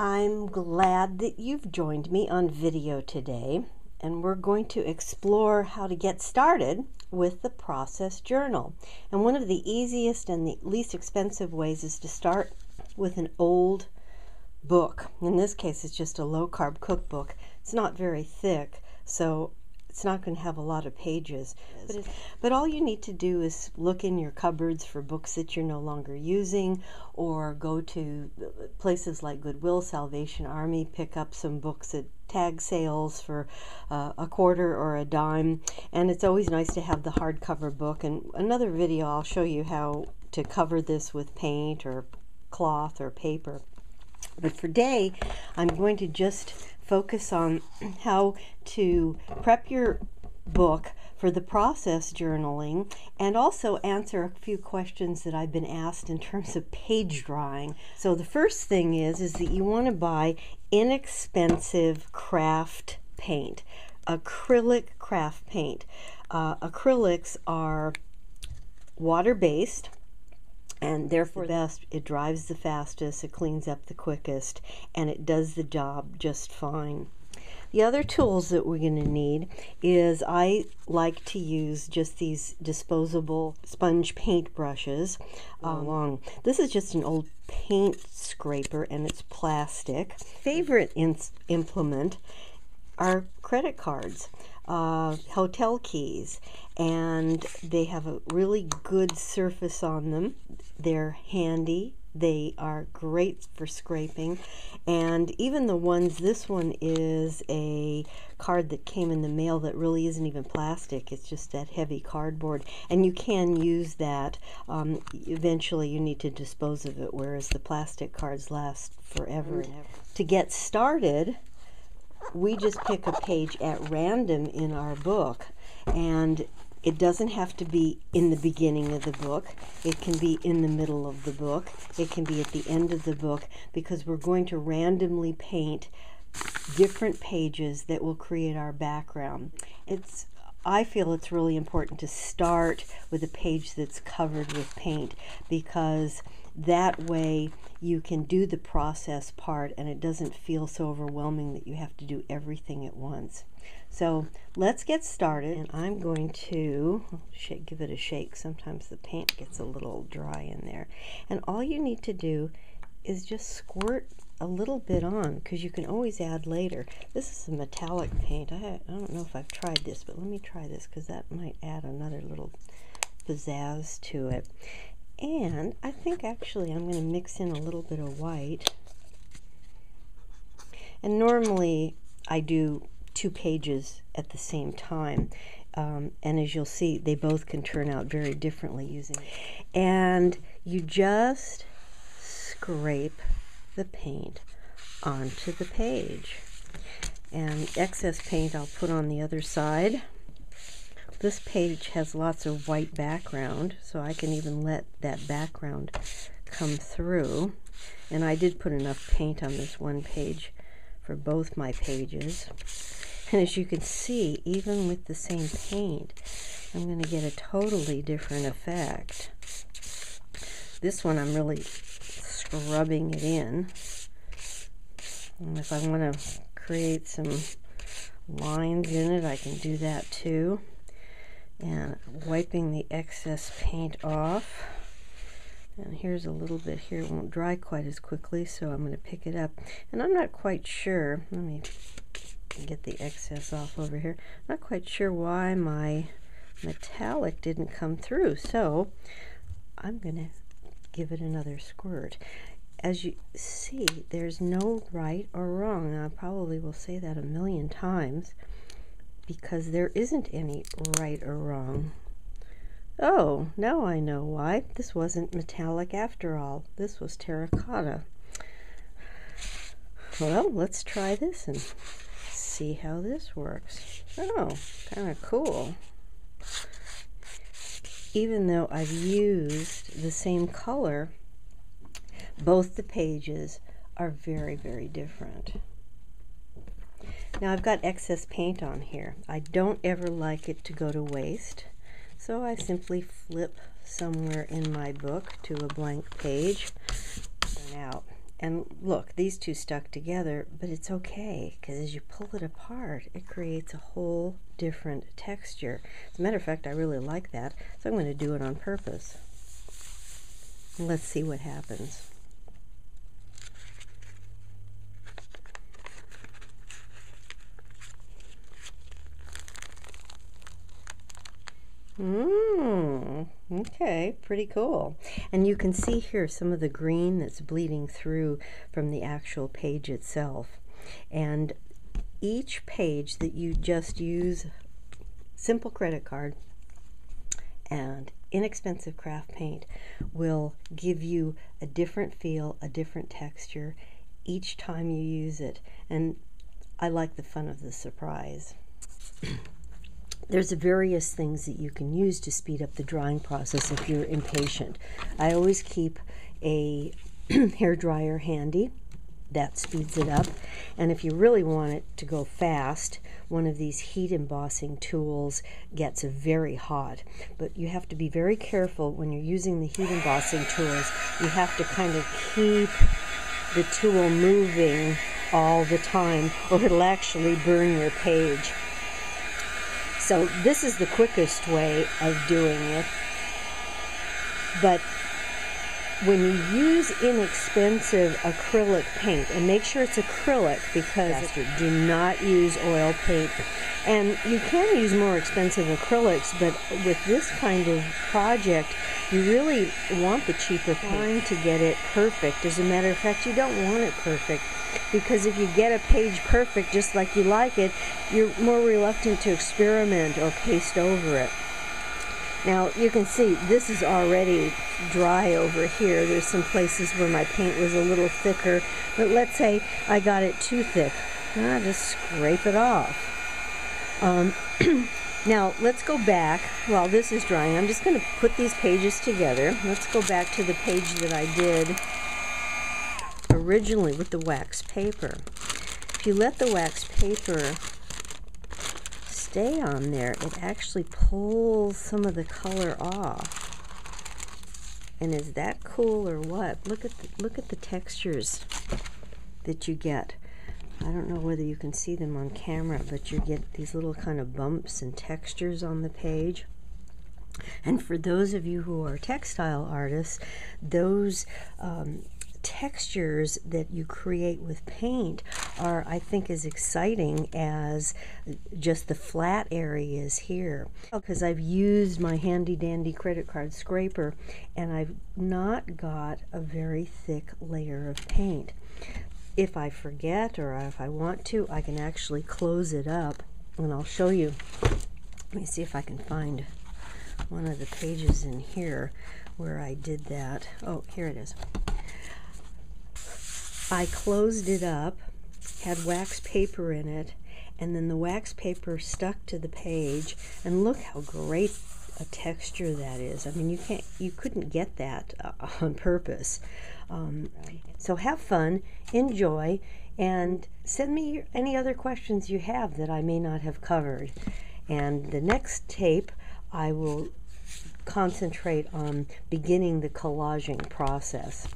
I'm glad that you've joined me on video today, and we're going to explore how to get started with the process journal. And one of the easiest and the least expensive ways is to start with an old book. In this case, it's just a low-carb cookbook. It's not very thick, so it's not going to have a lot of pages. But all you need to do is look in your cupboards for books that you're no longer using, or go to places like Goodwill, Salvation Army, pick up some books at tag sales for a quarter or a dime. And it's always nice to have the hardcover book. And another video, I'll show you how to cover this with paint or cloth or paper. But for today, I'm going to just focus on how to prep your book for the process journaling, and also answer a few questions that I've been asked in terms of page drawing. So the first thing is that you want to buy inexpensive craft paint, acrylic craft paint. Acrylics are water-based, and therefore the best. It dries the fastest, it cleans up the quickest, and it does the job just fine. The other tools that we're going to need is, I like to use just these disposable sponge paint brushes. This is just an old paint scraper, and it's plastic. Favorite implement are credit cards, hotel keys, and they have a really good surface on them. They're handy. They are great for scraping, and even the ones, this one is a card that came in the mail that really isn't even plastic, it's just that heavy cardboard, and you can use that. Eventually you need to dispose of it, whereas the plastic cards last forever and ever. To get started, we just pick a page at random in our book, and it doesn't have to be in the beginning of the book. It can be in the middle of the book. It can be at the end of the book, because we're going to randomly paint different pages that will create our background. I feel it's really important to start with a page that's covered with paint, because that way you can do the process part and it doesn't feel so overwhelming that you have to do everything at once. So let's get started, and I'm going to give it a shake. Sometimes the paint gets a little dry in there. And all you need to do is just squirt a little bit on, because you can always add later. This is a metallic paint. I don't know if I've tried this, but let me try this, because that might add another little pizzazz to it. And I think actually I'm going to mix in a little bit of white. And normally I do 2 pages at the same time, and as you'll see, they both can turn out very differently using it. And you just scrape the paint onto the page, and excess paint I'll put on the other side. This page has lots of white background, so I can even let that background come through, and I did put enough paint on this one page for both my pages. And as you can see, even with the same paint, I'm going to get a totally different effect. This one I'm really scrubbing it in. And if I want to create some lines in it, I can do that too. And wiping the excess paint off. And here's a little bit here. It won't dry quite as quickly, so I'm going to pick it up. And I'm not quite sure. Let me get the excess off over here. Not quite sure why my metallic didn't come through, so I'm going to give it another squirt. As you see, there's no right or wrong. I probably will say that a million times, because there isn't any right or wrong. Oh, now I know why. This wasn't metallic after all. This was terracotta. Well, let's try this and see how this works. Oh, kind of cool. Even though I've used the same color, both the pages are very, very different. Now I've got excess paint on here. I don't ever like it to go to waste, so I simply flip somewhere in my book to a blank page. Out. And look, these two stuck together, but it's okay, because as you pull it apart, it creates a whole different texture. As a matter of fact, I really like that, so I'm going to do it on purpose. And let's see what happens. Okay, pretty cool. And you can see here some of the green that's bleeding through from the actual page itself. And each page that you just use simple credit card and inexpensive craft paint will give you a different feel, a different texture each time you use it. And I like the fun of the surprise. There's various things that you can use to speed up the drawing process if you're impatient. I always keep a hair dryer handy. That speeds it up. And if you really want it to go fast, one of these heat embossing tools gets very hot. But you have to be very careful when you're using the heat embossing tools. You have to kind of keep the tool moving all the time, or it'll actually burn your page. So this is the quickest way of doing it. But when you use inexpensive acrylic paint, and make sure it's acrylic, because do not use oil paint. And you can use more expensive acrylics, but with this kind of project, you really want the cheaper paint to get it perfect. As a matter of fact, you don't want it perfect, because if you get a page perfect just like you like it, you're more reluctant to experiment or paste over it. Now you can see this is already dry over here. There's some places where my paint was a little thicker, but let's say I got it too thick. I just scrape it off. Now let's go back while this is drying. I'm just going to put these pages together. Let's go back to the page that I did originally with the wax paper. If you let the wax paper stay on there, it actually pulls some of the color off. And is that cool or what? Look at the textures that you get. I don't know whether you can see them on camera, but you get these little kind of bumps and textures on the page. And for those of you who are textile artists, those textures that you create with paint are, I think, as exciting as just the flat areas here, because I've used my handy dandy credit card scraper and I've not got a very thick layer of paint. If I forget or if I want to, I can actually close it up, and I'll show you. Let me see if I can find one of the pages in here where I did that. Oh, here it is. I closed it up, had wax paper in it, and then the wax paper stuck to the page, and look how great a texture that is. I mean, you couldn't get that on purpose. So have fun, enjoy, and send me any other questions you have that I may not have covered. And the next tape, I will concentrate on beginning the collaging process.